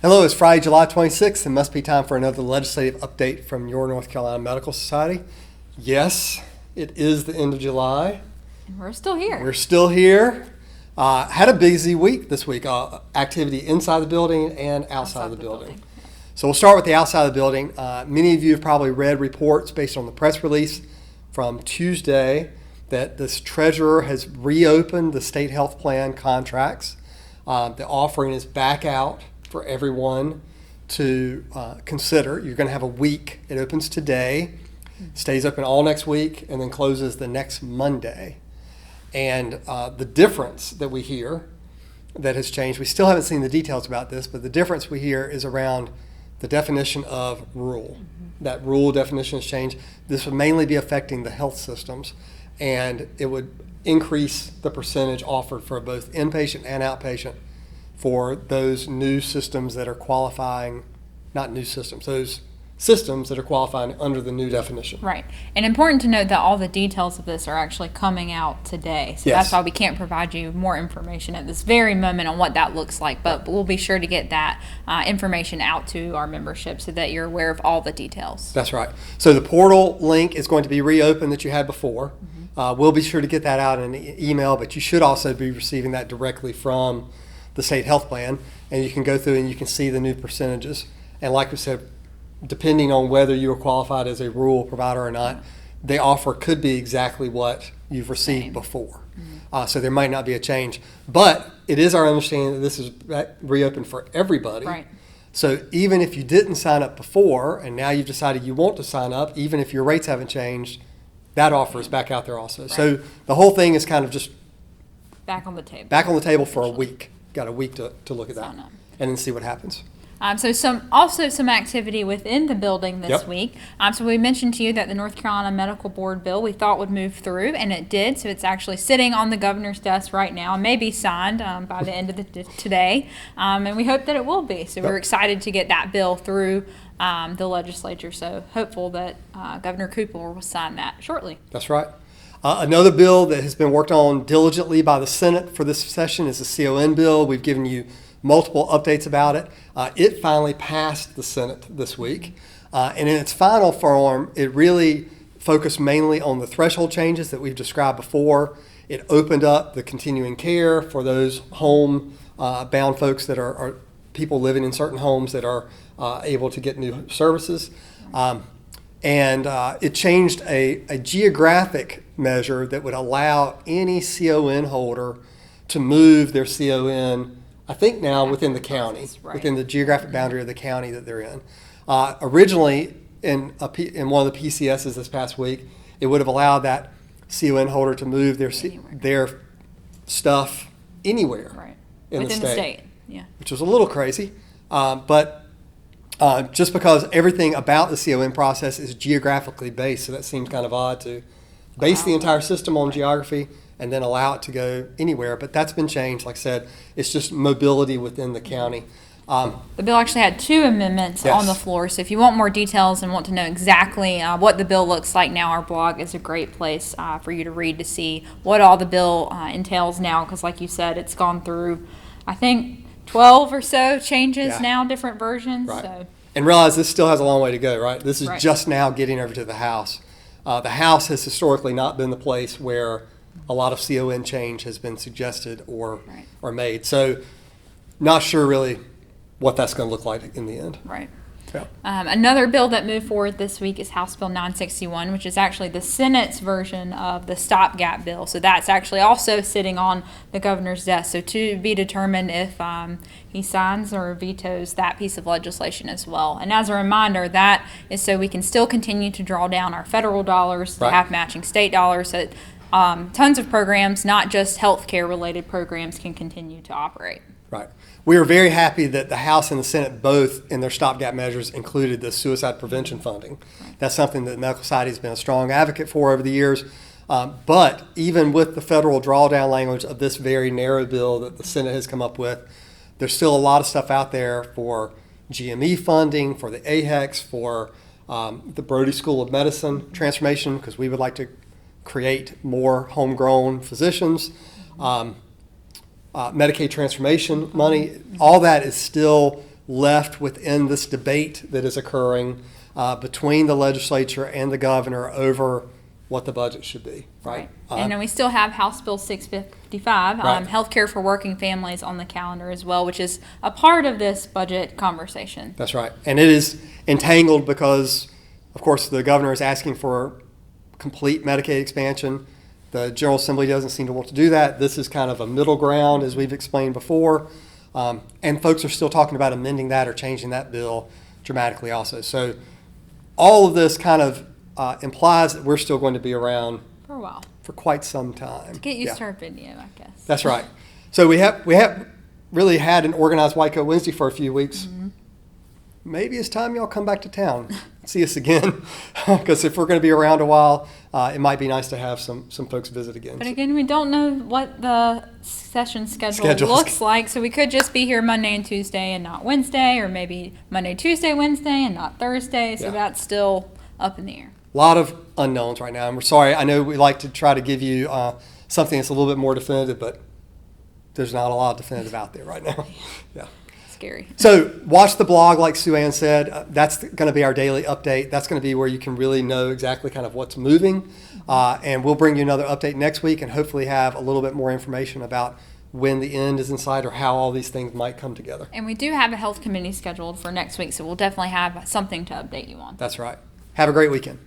Hello, it's Friday, July 26th, and must be time for another legislative update from your North Carolina Medical Society. Yes, it is the end of July. And we're still here. We're still here. Had a busy week this week, activity inside the building and outside of the building. So we'll start with the outside of the building. Many of you have probably read reports based on the press release from Tuesday that this treasurer has reopened the state health plan contracts. The offering is back out for everyone to consider. You're going to have a week. It opens today, stays open all next week, and then closes the next Monday. And the difference that we hear that has changed, we still haven't seen the details about this, but the difference we hear is around the definition of rural. That rural definition has changed. This would mainly be affecting the health systems, and it would increase the percentage offered for both inpatient and outpatient for those new systems that are qualifying, not new systems, those systems that are qualifying under the new definition. Right. And important to note that all the details of this are actually coming out today. So that's why we can't provide you more information at this very moment on what that looks like. But we'll be sure to get that information out to our membership so that you're aware of all the details. That's right. So the portal link is going to be reopened that you had before. We'll be sure to get that out in an email, but you should also be receiving that directly from the state health plan, and you can go through and you can see the new percentages. And like we said, depending on whether you are qualified as a rural provider or not, the offer could be exactly what you've received before. So there might not be a change, but it is our understanding that this is reopened for everybody. Right. So even if you didn't sign up before and now you've decided you want to sign up, even if your rates haven't changed, that offer is back out there also. Right. So the whole thing is kind of just back on the table. Back on the table for a week. Got a week to look at that and then see what happens. So some activity within the building this week. So we mentioned to you that the North Carolina Medical Board bill we thought would move through, and it did. So it's actually sitting on the governor's desk right now and may be signed by the end of today. And we hope that it will be. So we're excited to get that bill through the legislature. So hopeful that Governor Cooper will sign that shortly. That's right. Another bill that has been worked on diligently by the Senate for this session is the CON bill. We've given you multiple updates about it. It finally passed the Senate this week. And in its final form, it really focused mainly on the threshold changes that we've described before. It opened up the continuing care for those home-bound folks that are people living in certain homes that are able to get new services. And it changed a geographic measure that would allow any CON holder to move their CON, I think now within the county, within the geographic boundary of the county that they're in. Originally, in one of the PCSs this past week, it would have allowed that CON holder to move their stuff anywhere in within the state. Yeah. Which was a little crazy, but just because everything about the CON process is geographically based, so that seems kind of odd to base the entire system on geography and then allow it to go anywhere. But that's been changed. Like I said, it's just mobility within the county. The bill actually had two amendments on the floor. So if you want more details and want to know exactly what the bill looks like now, our blog is a great place for you to read to see what all the bill entails now. Because like you said, it's gone through, I think, 12 or so changes now, different versions. Right. So. And realize this still has a long way to go, right? This is just now getting over to the House. The House has historically not been the place where a lot of CON change has been suggested or made. So not sure really what that's going to look like in the end. Right. Yeah. Another bill that moved forward this week is House Bill 961, which is actually the Senate's version of the stopgap bill. So that's actually also sitting on the governor's desk. So to be determined if he signs or vetoes that piece of legislation as well. And as a reminder, that is so we can still continue to draw down our federal dollars to have matching state dollars. So that tons of programs, not just healthcare related programs, can continue to operate. Right. We are very happy that the House and the Senate both, in their stopgap measures, included the suicide prevention funding. That's something that the Medical Society has been a strong advocate for over the years. But even with the federal drawdown language of this very narrow bill that the Senate has come up with, there's still a lot of stuff out there for GME funding, for the AHEX, for the Brody School of Medicine transformation, because we would like to create more homegrown physicians. Medicaid transformation money, all that is still left within this debate that is occurring between the legislature and the governor over what the budget should be, right? And then we still have House Bill 655, Right. healthcare for working families on the calendar as well, which is a part of this budget conversation. That's right. And it is entangled because, of course, the governor is asking for complete Medicaid expansion. The General Assembly doesn't seem to want to do that. This is kind of a middle ground, as we've explained before. And folks are still talking about amending that or changing that bill dramatically also. So all of this kind of implies that we're still going to be around For a while. for quite some time. Get used Yeah. to our video, I guess. That's right. So we have really had an organized White Coat Wednesday for a few weeks. Maybe it's time y'all come back to town, see us again, because if we're going to be around a while, it might be nice to have some folks visit again. But again, we don't know what the session schedule Schedule's- looks like, so we could just be here Monday and Tuesday and not Wednesday, or maybe Monday, Tuesday, Wednesday, and not Thursday, so Yeah. that's still up in the air. A lot of unknowns right now, and we're sorry. I know we like to try to give you something that's a little bit more definitive, but there's not a lot of definitive out there right now. Yeah. Scary. So watch the blog, like Sue Ann said. That's going to be our daily update. That's going to be where you can really know exactly kind of what's moving. And we'll bring you another update next week and hopefully have a little bit more information about when the end is in sight or how all these things might come together. And we do have a health committee scheduled for next week, so we'll definitely have something to update you on. That's right. Have a great weekend.